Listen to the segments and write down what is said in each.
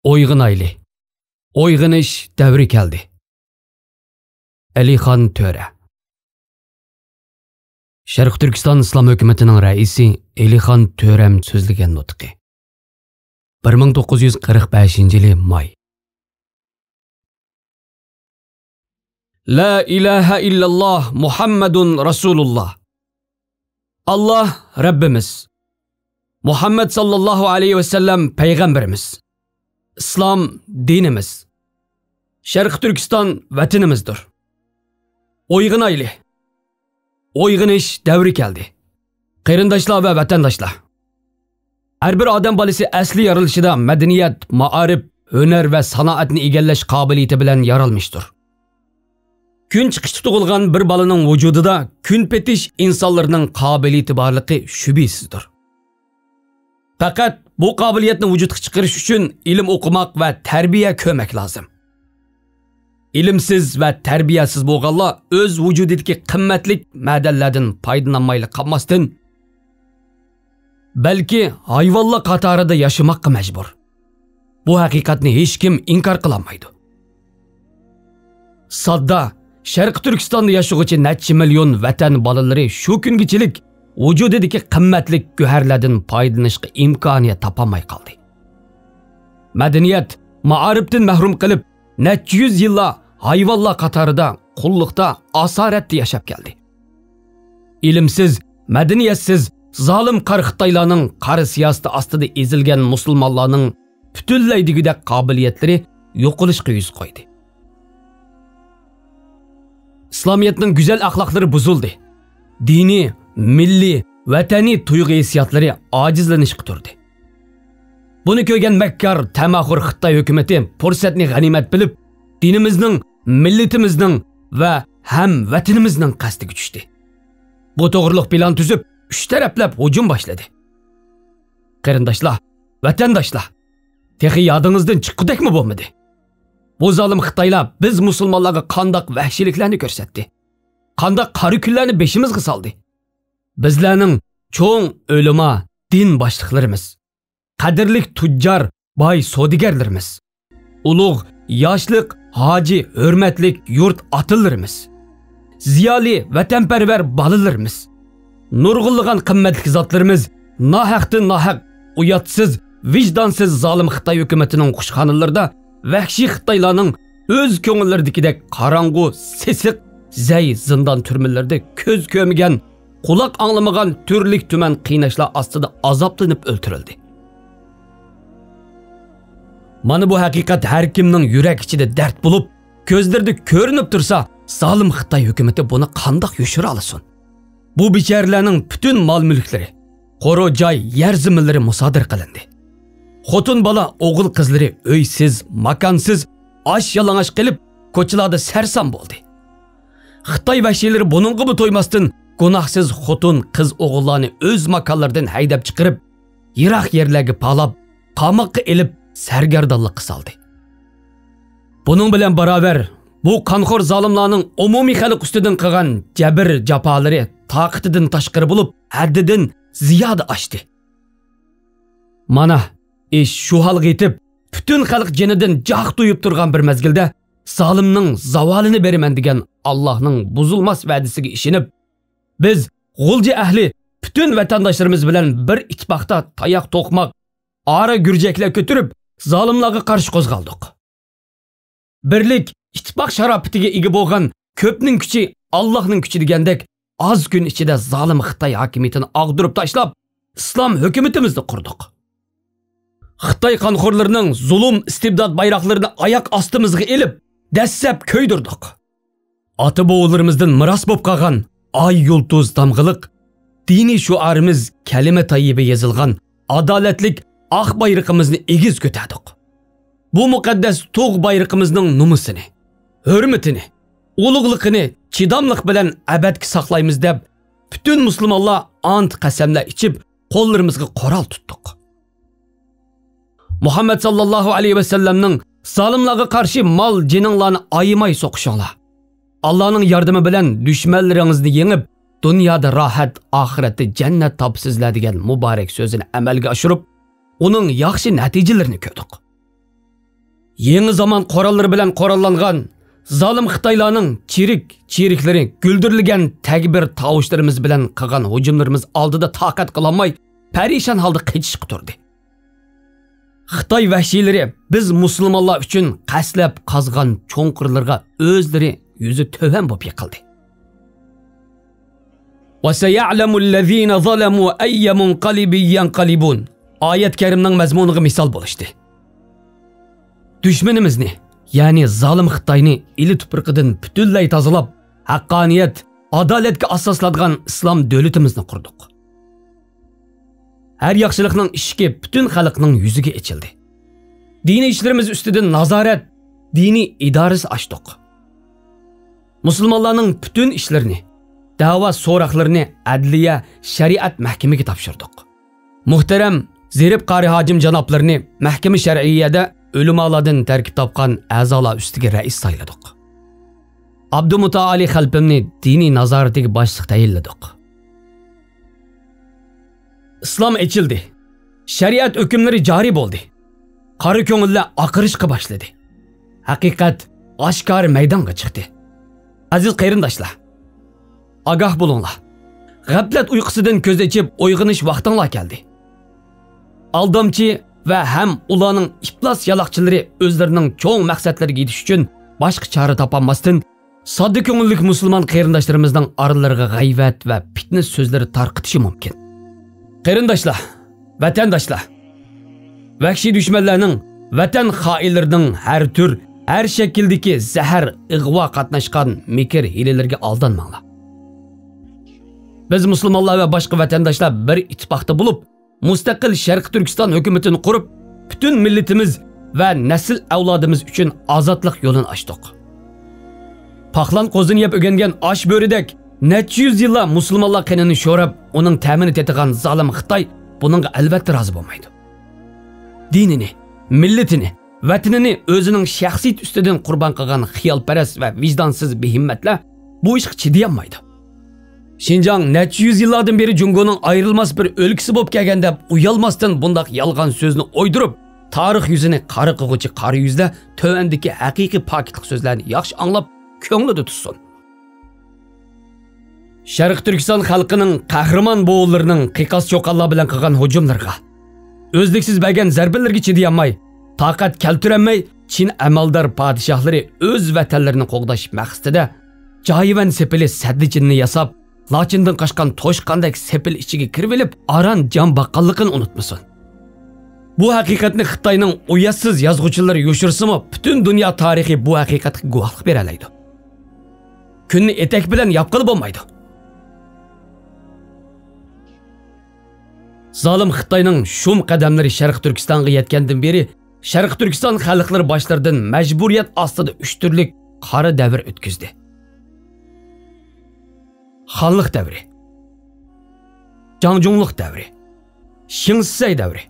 Oyg'inayli. Oyg'inish davri keldi. Alixon Töre. Sharq Turkiston Islom hukumatining raisi Alixon Törem so'zlagan nutqi. 1945-yil may. La ilaha illalloh Muhammadun Rasulullah. Allah Rabbimiz. Muhammad sallallahu aleyhi ve sellem peygamberimiz. İslam dinimiz. Sharq Turkiston vatanimizdir. Oyg'inayli. Oyg'inish davri keldi. Qarindoshlar va vatandoshlar. Har bir odam bolasi asli yaralishida madaniyat, ma'arif, hunar va sanoatni egallash qobiliyati bilan yaralmishdir. Kun chiqishda tug'ilgan bir bolaning vujudida kun petish insonlarning qobiliyati borligi shubhisizdir. Faqat bu qobiliyatni vujudga chiqarish uchun ilm o'qimak va tarbiya ko'mak lozim. İlimsiz ve terbiyesiz bo'lganlar o'z vujudidagi qimmatlik ma'danlardan foydalanmayli qolmasdan, balki hayvonlar qatorida yashamoqqa majbur. Bu haqiqatni hech kim inkor qilolmaydi. Sodda Sharq Turkistonda yashovchi necha million vatan bolalari shu kungachilik vujudidagi qimmatlik go'harlardan foydalanishga imkoniyat topolmay qoldi. Madaniyat, ma'arifdan mahrum qilib necha yüz yillar hayvonlar qatorida qulluqda asoratda yashab keldi. Ilimsiz, madaniyatsiz, zolim qarxitaylarning qari siyosati ostida ezilgan musulmonlarning butunlay digidek qobiliyatlari yo'qolishga yuz qo'ydi. İslamiyatning go'zal axloqlari buzildi. Diniy, milliy, vataniy tuyg'u hissiyotlari ojizlanishga turdi. Buni ko'rgan makkar tamaxur Xitoy hukumati fursatni g'animat bilib, dinimizning, millatimizning va ham vatanimizning qasdiga tushdi. Bu to'g'riliq plan tuzib, uch taraflab hujum boshladi. Qarindoshlar, vatandoshlar, texi yodingizdan chiqqudekmi bo'lmadi? Bu zolim Xitoylar biz musulmonlarga qandoq vahshiyliklarni ko'rsatdi. Qandoq qari kunlarni beshimizga soldi. Bizlarning cho'ng o'lima din boshliqlarimiz, qadrlik tujjar, boy savdogarlarimiz, ulug' yoshlik, hoji, hurmatlik yurt otalarimiz, ziyoli vatanparvar bolalarimiz, nurg'unlagan qimmatli zotlarimiz nohaqdan nohaq, uyatsiz, vijdonsiz zolim Xitoy hukumatining qushxonalarida vahshiy Xitoylarning o'z ko'ngillardagidek qorong'u, sesiq, zay zindon turmalarida ko'z ko'rmagan, quloq anglamagan turlik tuman qiynashlar ostida azoblanib o'ltirildi. Mana bu haqiqat har kimning yurak ichida dard bo'lib, ko'zlarida ko'rinib tursa, zolim Xitoy hukumati buni qandoq yoshira olsin? Bu bechoralarning butun mol-mulklari, qo'ro joy, yer zaminlari musodir qilindi. Xotin bola, o'g'il qizlari uysiz, makonsiz, osh yalang'och qilib, ko'chalarda sarson bo'ldi. Xitoy vahshiylari buningga to'ymasdan gunohsiz xotin, qiz, o'g'illarni o'z makonlaridan haydab chiqarib, yiroq yerlarga palab, qamoqqa elib sargardonlik qildi. Buning bilan barobar bu qonxo'r zolimlarning umumiy xalq ustidan qilgan jabr jafolari toqatidan tashqari bo'lib, haddidan ziyoda oshdi. Mana ish shu holga yetib, butun xalq jinidan joq to'yib turgan bir mezgilda zolimning zavolini beraman degan Allohning buzilmas va'dasiga ishonib, biz g'ulji ahli butun vatandoshlarimiz bilan bir ittifoqda tayoq to'qmoq, ara gurjaklar ko'tarib zolimlarga qarshi qo'zg'aldik. Birlik, ittifoq sharofatiga ega bo'lgan ko'pning kuchi Allohning kuchi degandek, oz kun ichida zolim Xitoy hokimiyatini og'dirib tashlab, islom hukumatimizni qurdik. Xitoy qonxo'rlarining zulm, istibdod bayroqlarini oyoq ostimizga elib, dastlab ko'ydirdik. Ota-bovlarimizdan miros bo'lib qolgan oy yulduz damg'iliq diniy shuarimiz kalima tayyiba yozilgan adolatlik oq bayrog'imizni egiz ko'tardik. Bu muqaddas tog' bayrog'imizning numusini, hurmatini, ulug'ligini chidamlik bilan abadga saqlaymiz deb butun musulmonlar ant qasamlar ichib qo'llarimizga qo'ral tutdik. Muhammad sallallahu aleyhi ve sellemning zolimlarga qarshi mol jininglarni ayimay so'qishinglar. Allohning yordami bilan dushmanlaringizni yengib, dunyoda rohat, oxiratda jannat topsizlar degan muborak so'zini amalga oshirib, uning yaxshi natijalarini ko'rdik. Yeni zaman qoralları bilan qorallangan zalim Xitoylarning chiriklari guldirilgan tag'bir tovushlarimiz bilan qilgan hujumlarimiz oldida taqat qilolmay parishon holda qechishib turdi. Xitoy vahshiylari biz musulmonlar uchun qaslab qazgan cho'nqirlarga o'zlari yuzi to'van bo'lib yiqildi. Wa sayalamu allazina zalamu ayya munqalibin yanqalibun. Oyat karimning mazmuniga misol bo'lishdi. Düşmanimizni, ya'ni zalim Xitoyni ili tuprog'idan butunlay tozalab, haqqoniyat, adolatga asoslangan islom davlatimizni qurdik. Her yaxshilikning eshigi butun xalqning yuziga ochildi. Diniy ishlarimiz ustidan nazorat, diniy idorasi ochdik. Musulmonlarning butun ishlarini, da'vo so'roqlarini adliya, shariat mahkamaga topshirdik. Muhtaram Zerib qari hojim janoblarini mahkama shar'iyyada o'limalardan tarkib topgan a'zolar ustiga rais sayladik. Abdumutaalli xalpimni diniy nazoratiga boshliq tayinladik. İslam echildi. Shariat hukmlari joriy bo'ldi. Qari ko'ngillar oqirishga boshladi. Haqiqat oshkor maydonga chiqdi. Aziz qarindoshlar, ogoh bo'linglar. G'aflat uyqusidan ko'z ochib uyg'onish vaqtinglar keldi. Aldamchi va ham ularning iflos yaloqchilari o'zlarining cho'ng maqsadlariga yetish uchun boshqa chora topolmasdan sodda ko'ngillik musulmon qarindoshlarimizning oralariga g'ayvat va fitna so'zlari tarqitishi mumkin. Qarindoshlar, vatandoshlar, vahshiy dushmanlarning, vatan xoinlarining har tur, har shakldagi zahar ig'vo qatnashgan mikr hilalarga aldanmanglar. Biz musulmonlar va boshqa vatandoshlar bir ittifoqda bo'lib, mustaqil Sharq Turkiston hukumatini qurib, butun millatimiz va nasl avlodimiz uchun ozodlik yo'lini ochdik. Paxlan qo'zini yeb o'rgangan osh bo'ridek necha yuz yillar musulmonlar qanini sho'rab, uning ta'minini tetigan zalim Xitoy buningga albatta rozi bo'lmaydi. Dinini, millatini, vatanini o'zining shaxsiyat ustidan qurbon qilgan xiyolparast va vijdonsiz behimmatlar bu ishga chiday olmaydi. Xinjiang necha yuz yillardan beri Jungoning ayrilmas bir o'lkasi bo'lib kelgan deb uyalmasdan bundaq yolg'on so'zni o'ydirib, tarix yuzini qari qilg'uchi qari yuzda tövendagi haqiqiy pokitlik so'zlarni yaxshi anglab, ko'nglida tutsin. Sharq Turkiston xalqining qahramon bo'g'illarining qiqas cho'qonlar bilan qilgan hujumlarga, o'zliksiz bergan zarbalarga chiday olmay, taqat keltirolmay, Chin amaldor podshohlari o'z vatanlarini qo'g'dash maqsadida joyivan sepili sadlichinni yasab, lachindan qaşqan to'shqandek sepil ichiga kirib olib, aran jon baqqanligini unutmasin. Bu haqiqatni Xitoyning uyatsiz yozuvchilari yo'shirsimi, butun dunyo tarixi bu haqiqatga guvohlik beralaydi. Kunni etak bilan yopqilib bo'lmaydi. Zalim Xitoyning shum qadamlari Sharq Turkistonga yetgandan beri Sharq Turkiston xalqlari boshlaridan majburiyat ostida 3 turli qora davr o'tkazdi. Xonlik davri, Jangjunglik davri, Shingsay davri.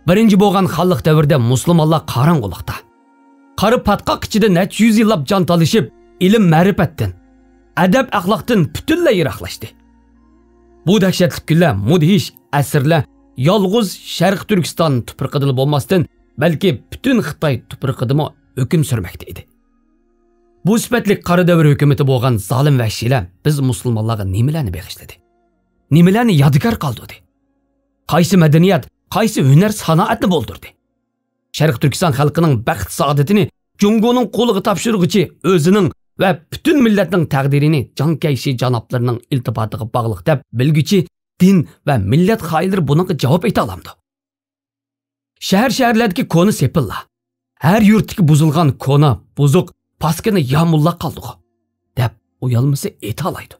Birinchi bo'lgan xonlik davrida musulmonlar qorong'ulikda, qari patqoq ichida necha yuz yillab jon talishib, ilm ma'rifatdan, adab axloqdan butunlay yiroqlashdi. Bu dahshatli kunlar, mudhish asrlar yolg'iz Sharq Turkiston tuprog'ida bo'lmasdan, balki butun Xitoy tuprog'ida hukm surmoqda edi. Bu sifatli qora davr hukumati bo'lgan zalim vahshiylar biz musulmonlarga nimalarni bag'ishladi? Nimalarni yodgor qoldirdi? Qaysi madaniyat, qaysi hunar sanoatni bo'ldirdi? Sharq Turkiston xalqining baxt saodatini Jungoning qo'liga topshirguchi o'zining va butun millatning taqdirini jonkayshi janoblarining iltifotiga bog'liq deb bilguchi din va millat xoinlari bunga javob ayta olamdi. Shaharlardagi koni sepillar, har yurtdagi buzilgan kona, buzuq paskini yamulla qoldi deb uyalmasa ayta olaydi.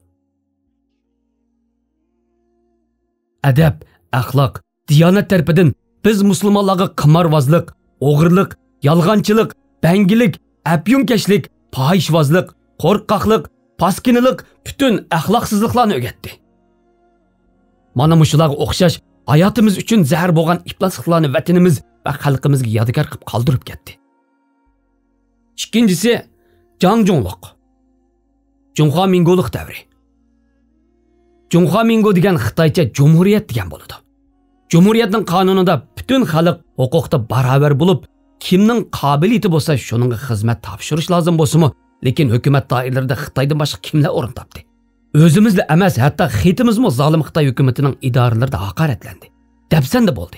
Adab, axloq, diyonat tarafidan biz musulmonlarga qimorvozlik, o'g'irlik, yolg'onchilik, bangilik, apyunkashlik, fohishvozlik, qo'rqoqlik, paskinilik, butun axloqsizliklarni o'rgatdi. Mana mushularga o'xshash hayotimiz uchun zahar bo'lgan iflosliklarni vatanimiz va xalqimizga yodgor qilib qoldirib ketdi. Ikkinchisi Jangjunglik, Junxo Mingolik davri. Junxo Mingo degan Xitoycha jumhuriyat degan bo'ladi. Jumhuriyatning qonunida butun xalq huquqda barobar bo'lib, kimning qobiliyati bo'lsa, shuningga xizmat topshirish lozim bo'lsa-mu, lekin hukumat doiralarida Xitoydan boshqa kimlar o'rin topdi? O'zimizda emas, hatto xetimizmi zolim Xitoy hukumatining idoralarida haqoratlandi. Dapsanda bo'ldi.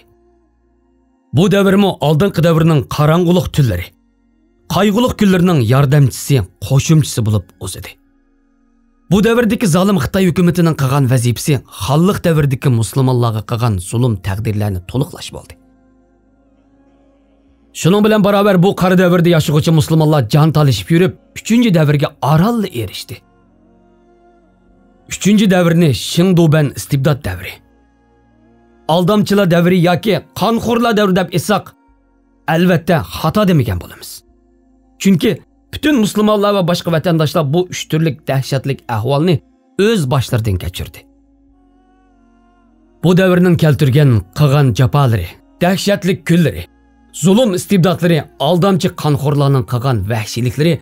Bu davrmi oldingi davrning qorong'ulik tunlari, qayg'uliq kunlarining yordamchisi, qo'shimchisi bo'lib o'sdi. Bu davrdagi zolim Xitoy hukumatining qilgan vazifasi xalq davridagi musulmonlarga qilgan zulm taqdirlarini to'liqlash bo'ldi. Shuning bilan barabar bu qora davrda yashag'uvchi musulmonlar jon talishib yurib, 3-davrga oralli erishdi. 3-davrni Shingduban istibdod davri, aldamchilar davri yoki qonxo'rlar davri deb aytsak, albatta xato demagan bo'lamiz. Chunki bütün musulmonlar va boshqa vatandoshlar bu 3 turlik dahshatli ahvolni o'z boshlaridan kechirdi. Bu davrning keltirgan qilgan jafolari, dahshatli kunlari, zulm istibdodlari, aldamchi qonxo'rlarning qilgan vahshiyliklari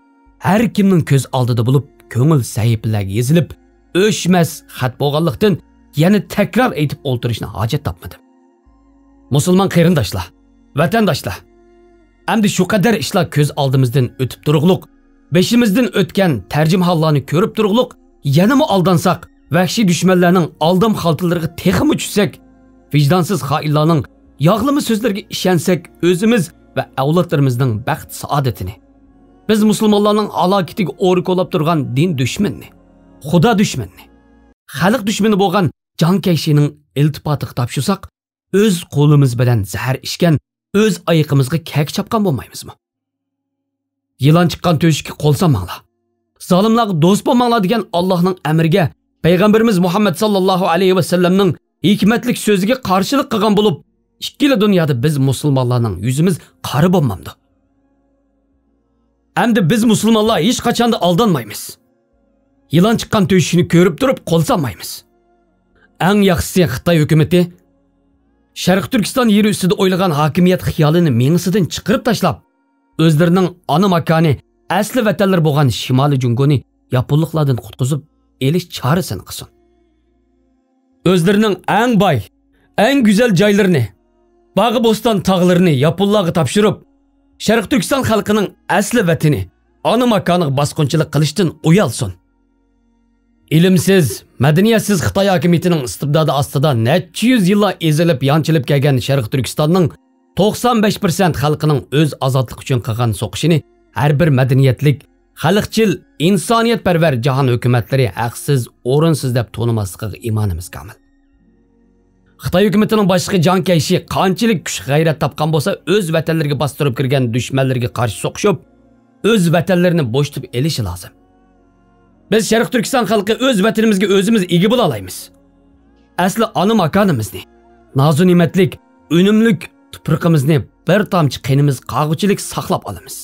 har kimning ko'z oldida bo'lib, ko'ngil sahifalarga yozilib, o'chmas xat bo'lganlikdan yana takror aytib o'ltirishni hojat topmadim. Musulmon qarindoshlar, vatandoshlar, endi shu qadar ishlar ko'z oldimizdan o'tib turug'liq, beshimizdan o'tgan tarjimahlarni ko'rib turug'liq, yanama aldansak, vahshiy dushmanlarning aldam xaltalariga texmi tushsak, vijdonsiz xoinlarning yog'limi so'zlariga ishonsak, o'zimiz va avlodlarimizning baxt saodatini, biz musulmonlarning halokatiga o'ri qo'lab turgan din dushmanni, xudo dushmanni, xalq dushmani bo'lgan jonkayshining iltifotiga topshirsak, o'z qo'limiz bilan zahar ichgan, o'z oyiqimizga kak chapgan bo'lmaymizmi? Yılan chiqqan to'shikka qo'l solmanglar, zolimlarga do'st bo'lmanglar degan Allohning amriga payg'ambarimiz Muhammad sallallohu alayhi va sallamning hikmatlik so'ziga qarshilik qilgan bo'lib, ikkala dunyoda biz musulmonlarning yuzimiz qari bo'lmamdi. Endi biz musulmonlar hech qachon aldanmaymiz. Yılan chiqqan to'shikni ko'rib turib qo'l solmaymiz. Eng yaxshisi Xitoy hukumati Sharq Turkiston yeri ustida o'ylagan hokimiyat xiyolini mengisidan chiqarib tashlab, o'zlarining ana makoni, asli vatanlar bo'lgan Shimoliy Jungoni yaponliklardan qutqizib, elish chorasini qilsin. O'zlarining eng boy, eng go'zal joylarini, bog'i bo'ston tog'larini yaponlarga topshirib, Sharq Turkiston xalqining asli vatani, ana makoniga bosqinchilik qilishdan uyalsin. İlimsiz, madaniyatsiz Xitoy hokimiyatining istibdodi ostida necha yuz yillar ezilib, yanchilib kelgan Sharq Turkistonning 95% xalqining o'z ozodlik uchun qilgan so'qishini har bir madaniyatlik, xalqchil, insoniyatparvar jahon hukumatlari haqsiz, o'rinsiz deb to'nimasligiga imonimiz komil. Xitoy hukumatining boshqa jonkayshi qanchalik kuch g'ayrat topgan bo'lsa, o'z vatanlariga bostirib kirgan dushmanlarga qarshi so'qishib, o'z vatanlarini bo'shtib elishi lozim. Biz Sharq Turkiston xalqi o'z vatanimizga o'zimiz ega bo'la olamiz. Asli ona makonimizni, nozu ne'matlik, unumlik tuproqimizni bir tomchi qinimiz qog'uchilik saqlab olamiz.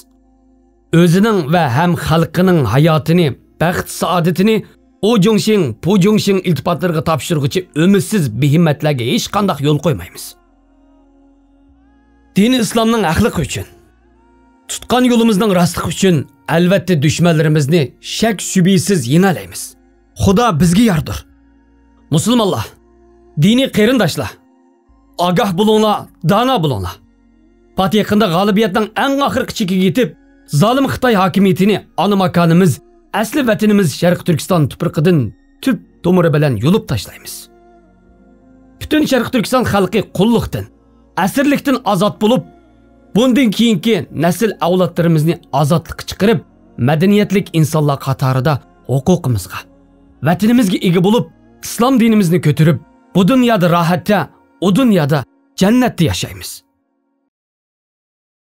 O'zining va ham xalqining hayotini, baxt saodatini o Jungshin, Bu Jungshin iltifotlariga topshiruvchi umidsiz behimmatlarga hech qanday yo'l qo'ymaymiz. Din islomning haqligi uchun, tutgan yo'limizning rostligi uchun albatta dushmanlarimizni shak shubhasiz yengalaymiz. Xudo bizga yordir. Musulmonlar, diniy qarindoshlar, ogoh bo'linglar, dono bo'linglar. Pat yaqinda g'olibiyatning eng oxirgi chekiga yetib, zolim Xitoy hokimiyatini ana makonimiz, asli vatanimiz Sharq Turkiston tuproqidan tüp tomiri bilan yulib tashlaymiz. Butun Sharq Turkiston xalqi qulluqdan, asirlikdan ozod bo'lib, bundan keyingi nasl avlodlarimizni ozodlikka chiqarib, madaniyatlik insonlar qatorida huquqimizga, vatanimizga ega bo'lib, islom dinimizni ko'tarib, bu dunyoda rohatda, o dunyoda jannatda yashaymiz.